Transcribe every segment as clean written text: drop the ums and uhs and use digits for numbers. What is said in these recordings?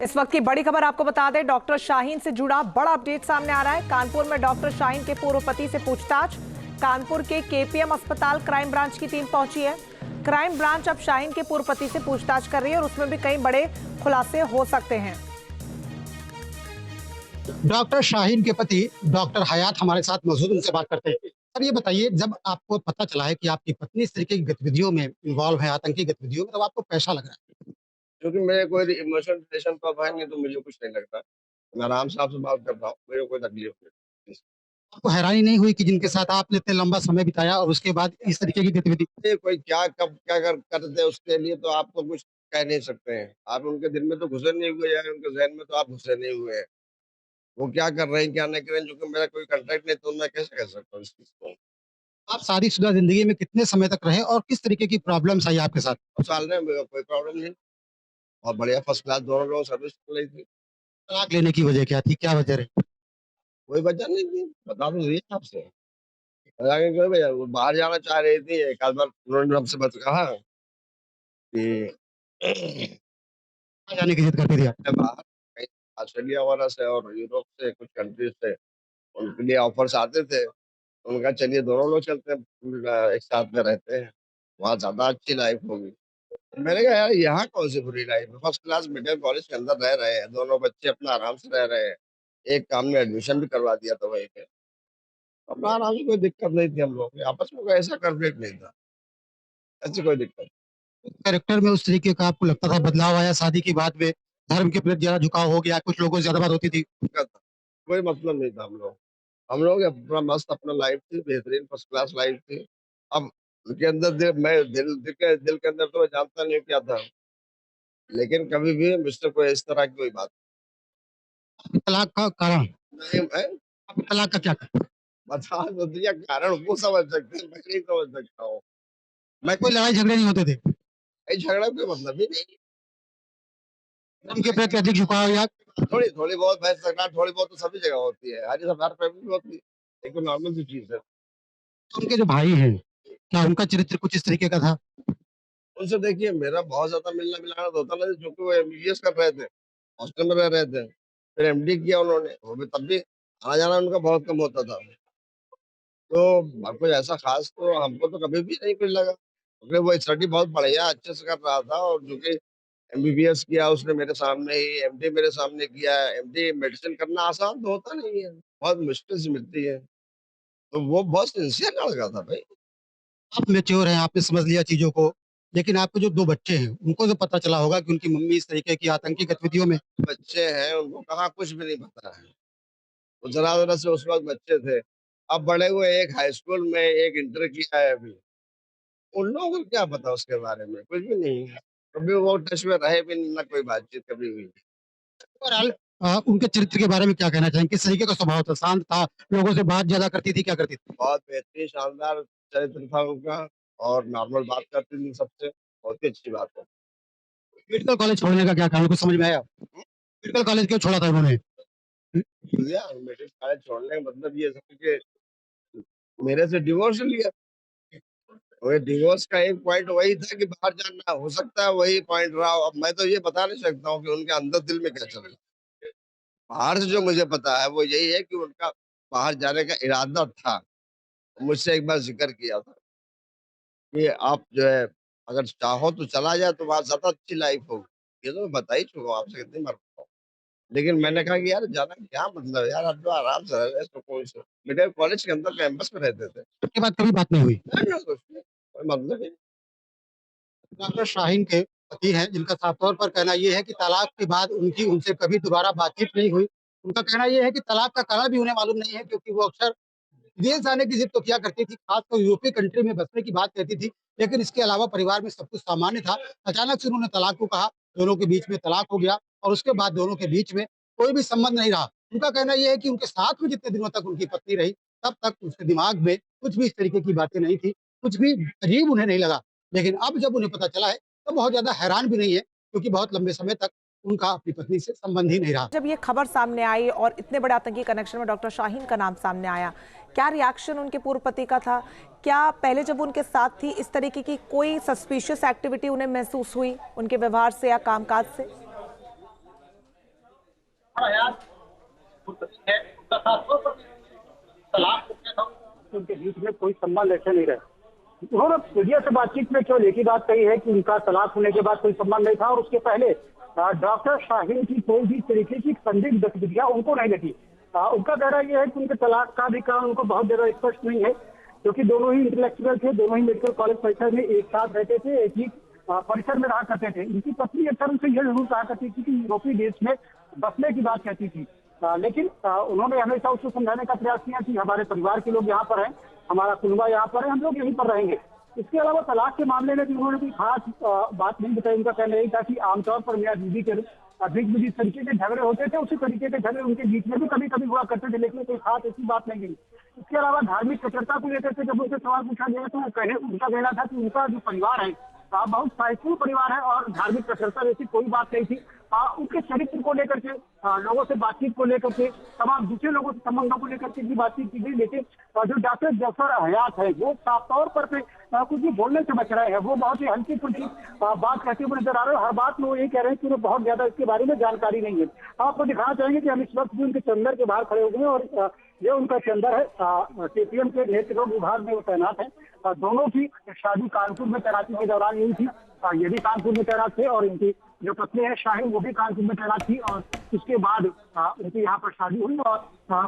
इस वक्त की बड़ी खबर आपको बता दें, डॉक्टर शाहीन से जुड़ा बड़ा अपडेट सामने आ रहा है। कानपुर में डॉक्टर शाहीन के पूर्व पति से पूछताछ। कानपुर के केपीएम अस्पताल क्राइम ब्रांच की टीम पहुंची है। क्राइम ब्रांच अब शाहीन के पूर्व पति से पूछताछ कर रही है और उसमें भी कई बड़े खुलासे हो सकते हैं। डॉक्टर शाहीन के पति डॉक्टर हयात हमारे साथ मौजूद, उनसे बात करते हैं। सर, ये बताइए, जब आपको पता चला है कि आपकी पत्नी इस तरीके की गतिविधियों में इन्वॉल्व है, आतंकी गतिविधियों में, तब आपको कैसा लग रहा है? क्योंकि मेरे कोई इमोशनल रिलेशन तो अब है नहीं, तो मुझे कुछ नहीं लगता। मैं आराम से आपसे बात कर रहा हूँ, मेरे को कोई तकलीफ नहीं। आपको हैरानी नहीं हुई कि जिनके साथ आपने इतने लंबा समय बिताया और उसके बाद इस तरीके की गतिविधि? ये कोई क्या कब क्या कर दे उसके लिए तो आप तो कुछ कह नहीं सकते हैं। आप उनके दिल में तो घुसे नहीं हुए या उनके ज़हन में तो आप घुसे नहीं हुए हैं। वो क्या कर रहे हैं, क्या नहीं कर रहे हैं, जो कि मेरा कोई कॉन्टैक्ट नहीं, तो मैं कैसे कह सकता हूँ इस चीज़ को? आप शादीशुदा जिंदगी में कितने समय तक रहे और किस तरीके की प्रॉब्लम्स आई आपके साथ? अब साल में कोई प्रॉब्लम नहीं। और बढ़िया फर्स्ट क्लास दोनों लोग सर्विस चल रही थी। तलाक लेने की वजह क्या थी, क्या वजह रही? कोई वजह नहीं थी, बता तो दिया आपसे। हालाँकि कोई वजह वो बाहर जाना चाह रही थी, एक आध बार उन्होंने हमसे बस कहा कि कहाँ जाने की जिद करती थी आप? मैं बाहर कहीं ऑस्ट्रेलिया वगैरह से और यूरोप से कुछ कंट्रीज़ से उनके लिए ऑफ़र्स आते थे। उन्होंने कहा चलिए दोनों लोग चलते हैं, एक साथ में रहते हैं, वहाँ ज़्यादा अच्छी लाइफ़ होगी। मैंने कहा यार यहाँ कौन-सी बुरी लाइफ़ है, फर्स्ट क्लास मेडिकल कॉलेज के अंदर रह रहे हैं, दोनों बच्चे अपना आराम से रह रहे हैं। एक काम में एडमिशन भी करवा दिया था वहीं पे। अपना आराम से कोई दिक्कत नहीं थी हम लोगों की, आपस में कोई ऐसा कॉन्फ्लिक्ट नहीं था, ऐसी कोई दिक्कत कैरेक्टर में उस तरीके का आपको लगता था बदलाव आया शादी के बाद में? धर्म के प्रति ज्यादा झुकाव हो गया, कुछ लोगों से ज्यादा बात होती थी? दिक्कत था। कोई मतलब नहीं था हम लोग। हम लोग अपना मस्त अपना लाइफ़ थी, बेहतरीन फर्स्ट क्लास लाइफ़ थी। अब उनके अंदर दिल के अंदर तो मैं जानता नहीं हूँ क्या था, लेकिन कभी भी मुझसे कोई इस तरह की कोई बात तलाक का कारण? नहीं है। आपके तलाक का क्या कारण? बता तो दिया कारण वो समझ सकते हैं, मैं नहीं समझ सकता हूँ। मैं कोई लड़ाई झगड़े नहीं होते थे? ये झगड़ा कोई मतलब ही नहीं। धर्म के प्रति अधिक झुकाव या? थोड़ी बहुत बहस-तकरार थोड़ी बहुत तो सभी जगह होती है। हर फैमिली में होती है। एक तो नॉर्मल सी चीज़ है। उनके जो भाई हैं, क्या उनका चरित्र कुछ इस तरीके का था? उनसे देखिए मेरा बहुत ज़्यादा मिलना-मिलाना तो होता नहीं, चूँकि वो एमबीबीएस कर रहे थे, हॉस्टल में रह रहे थे। फिर एमडी किया उन्होंने, वो भी तब भी आना-जाना उनका बहुत कम होता था। तो कुछ ऐसा ख़ास तो हमको तो कभी भी नहीं कुछ लगा। क्योंकि वो स्टडी बहुत बढ़िया अच्छे से कर रहा था और जो कि एमबीबीएस किया उसने मेरे सामने ही, एमडी मेरे सामने किया। एमडी मेडिसिन करना आसान तो होता नहीं है, बहुत मुश्किल से मिलती है। तो वो बहुत सिंसियर लड़का था भाई। आप मैच्योर हैं, आपने समझ लिया चीज़ों को, लेकिन आपके जो 2 बच्चे हैं, उनको तो पता चला होगा कि उनकी मम्मी इस तरीके की आतंकी गतिविधियों में। बच्चे हैं, उनको कहाँ कुछ भी नहीं पता है। वो ज़रा-ज़रा से उस वक़्त बच्चे थे। अब बड़े हुए, एक हाई स्कूल में, एक इंटर किया है अभी। उन लोगों को क्या पता उसके बारे में? कुछ भी नहीं। कभी वो टच में रहे भी नहीं, ना कोई बातचीत कभी हुई। ओवरऑल उनके चरित्र के बारे में क्या कहना चाहेंगे? किस तरीके का स्वभाव था? शांत था, लोगों से बात ज़्यादा करती थी, क्या करती थी? बहुत बेहतरीन शानदार चरित्र था उनका और नॉर्मल बात करती थी सबसे, बहुत ही अच्छी बात है। मेडिकल कॉलेज छोड़ने का क्या कारण, कुछ समझ में आया? मेडिकल कॉलेज क्यों छोड़ा था उन्होंने? भैया मेरे कॉलेज छोड़ने का मतलब ये था कि मेरे से डिवोर्स लिया। और डिवोर्स का एक पॉइंट वही था कि बाहर जाना, हो सकता है वही पॉइंट रहा हो। अब मैं तो ये बता नहीं सकता हूँ कि उनके अंदर दिल में क्या चल रहा है। बाहर से जो मुझे पता है वो यही है कि उनका बाहर जाने का इरादा था। मुझसे एक बार ज़िक्र किया था कि आप जो है अगर चाहो तो चला जाए तो वहाँ ज़्यादा अच्छी लाइफ़ होगी। ये तो मैं बता ही चुका हूँ आपसे कितनी बार बताऊँ। लेकिन मैंने कहा कि यार जाना क्या मतलब है यार, आप तो आराम से रह रहे हैं सुकून से। मेरे कॉलेज के अंदर कैंपस में रहते थे। उसके बाद कभी बात नहीं हुई? ना कुछ नहीं, कोई मतलब ही नहीं। डॉक्टर शाहीन के पति हैं, जिनका साफ तौर पर कहना ये है कि तलाक के बाद उनकी उनसे कभी दोबारा बातचीत नहीं हुई। उनका कहना ये है कि तलाक का कारण भी उन्हें मालूम नहीं है, क्योंकि वो अक्सर विदेश जाने की ज़िद तो किया करती थी, खासकर यूरोपीय कंट्री में बसने की बात कहती थी, लेकिन इसके अलावा परिवार में सब कुछ सामान्य था। अचानक से उन्होंने तलाक को कहा, दोनों के बीच में तलाक हो गया और उसके बाद दोनों के बीच में कोई भी संबंध नहीं रहा। उनका कहना ये है कि उनके साथ में जितने दिनों तक उनकी पत्नी रही, तब तक उसके दिमाग में कुछ भी इस तरीके की बातें नहीं थी, कुछ भी अजीब उन्हें नहीं लगा। लेकिन अब जब उन्हें पता चला है, तो बहुत ज़्यादा हैरान भी नहीं है, क्योंकि बहुत लंबे समय तक उनका अपनी पत्नी से संबंध ही नहीं रहा। जब ये खबर सामने आई और इतने बड़े आतंकी कनेक्शन में डॉक्टर शाहीन का नाम सामने आया, क्या रिएक्शन उनके पूर्व पति का था? क्या पहले जब उनके साथ थी इस तरीके की कोई सस्पिशियस एक्टिविटी उन्हें महसूस हुई उनके व्यवहार से या कामकाज से? उनके बीच में कोई संबंध ऐसे नहीं रहे। उन्होंने मीडिया से बातचीत में केवल एक ही बात कही है कि उनका तलाक होने के बाद कोई संबंध नहीं था और उसके पहले डॉक्टर शाहीन की कोई भी तरीके की संदिग्ध गतिविधियां उनको नहीं लगी। उनका कहना यह है कि उनके तलाक का भी कारण उनको बहुत ज्यादा स्पष्ट नहीं है, क्योंकि दोनों ही इंटेलेक्चुअल थे, दोनों ही मेडिकल कॉलेज परिसर में एक साथ रहते थे, एक ही परिसर में रहा करते थे। इनकी पत्नी अक्सर उनसे यह जरूर कहा करती थी कि यूरोपीय देश में बसने की बात कहती थी, लेकिन उन्होंने हमेशा उसको समझाने का प्रयास किया कि हमारे परिवार के लोग यहाँ पर हैं, हमारा कुनबा यहाँ पर है, हम लोग यहीं पर रहेंगे। इसके अलावा तलाक के मामले में भी उन्होंने कोई खास बात नहीं बताई। उनका कहना यही था कि आमतौर पर मियां बीवी के अधिक जिस तरीके के झगड़े होते थे उसी तरीके के झगड़े उनके बीच में भी कभी कभी हुआ करते थे, लेकिन कोई खास ऐसी बात नहीं गई। इसके अलावा धार्मिक कट्टरता को लेकर के जब उनसे सवाल पूछा गया तो उनका कहना था कि उनका जो परिवार है बहुत साहित्यपूर्ण परिवार है और धार्मिक कट्टरता जैसी कोई बात नहीं थी। उनके चरित्र को लेकर के, लोगों से बातचीत को लेकर के, तमाम दूसरे लोगों से संबंधों को लेकर के भी बातचीत की गई, लेकिन जो डॉक्टर जफर हयात है वो साफ तौर पर कुछ भी बोलने से बच रहे हैं। वो बहुत ही हल्की फुल्की बात कहते हुए नजर आ रहे हैं। हर बात में वो ये कह रहे हैं कि उन्हें बहुत ज्यादा इसके बारे में जानकारी नहीं है। आपको दिखाना चाहेंगे कि हम इस वक्त भी उनके चैम्बर के बाहर खड़े हो गए और ये उनका चैम्बर है। केपीएम के नेत्र रोग विभाग में वो तैनात है। दोनों की शादी कानपुर में तैनाती के दौरान यही थी, ये भी कानपुर में तैनात थे और इनकी जो पत्नी है शाहीन वो भी कानपुर में तैनात थी और उसके बाद उनकी यहाँ पर शादी हुई और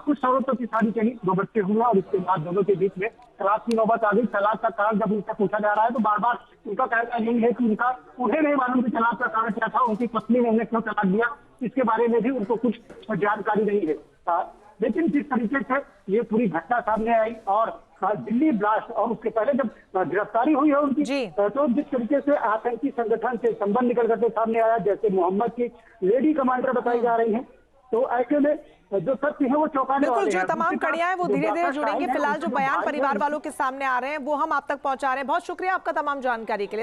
कुछ सालों तक की शादी चली, 2 बच्चे हुए और उसके बाद दोनों के बीच में तलाक की नौबत आ गई। तलाक का कारण जब उनसे पूछा जा रहा है तो बार बार उनका कहना यही है कि उन्हें नहीं मालूम कि तलाक का कारण क्या था, उनकी पत्नी ने उन्हें क्यों तलाक दिया, इसके बारे में भी उनको कुछ जानकारी नहीं है। लेकिन जिस तरीके से ये पूरी घटना सामने आई और दिल्ली ब्लास्ट और उसके पहले जब गिरफ्तारी हुई है उनकी, तो जिस तरीके से आतंकी संगठन से संबंध निकल करके सामने आया, जैसे मोहम्मद की लेडी कमांडर बताई जा रही हैं, तो ऐसे में जो सत्य है वो चौंकाने वाले हैं। जो तमाम कड़ियां हैं वो धीरे धीरे जुड़ेंगे। फिलहाल जो बयान परिवार वालों के सामने आ रहे हैं वो हम आप तक पहुंचा रहे हैं। बहुत शुक्रिया आपका तमाम जानकारी के लिए।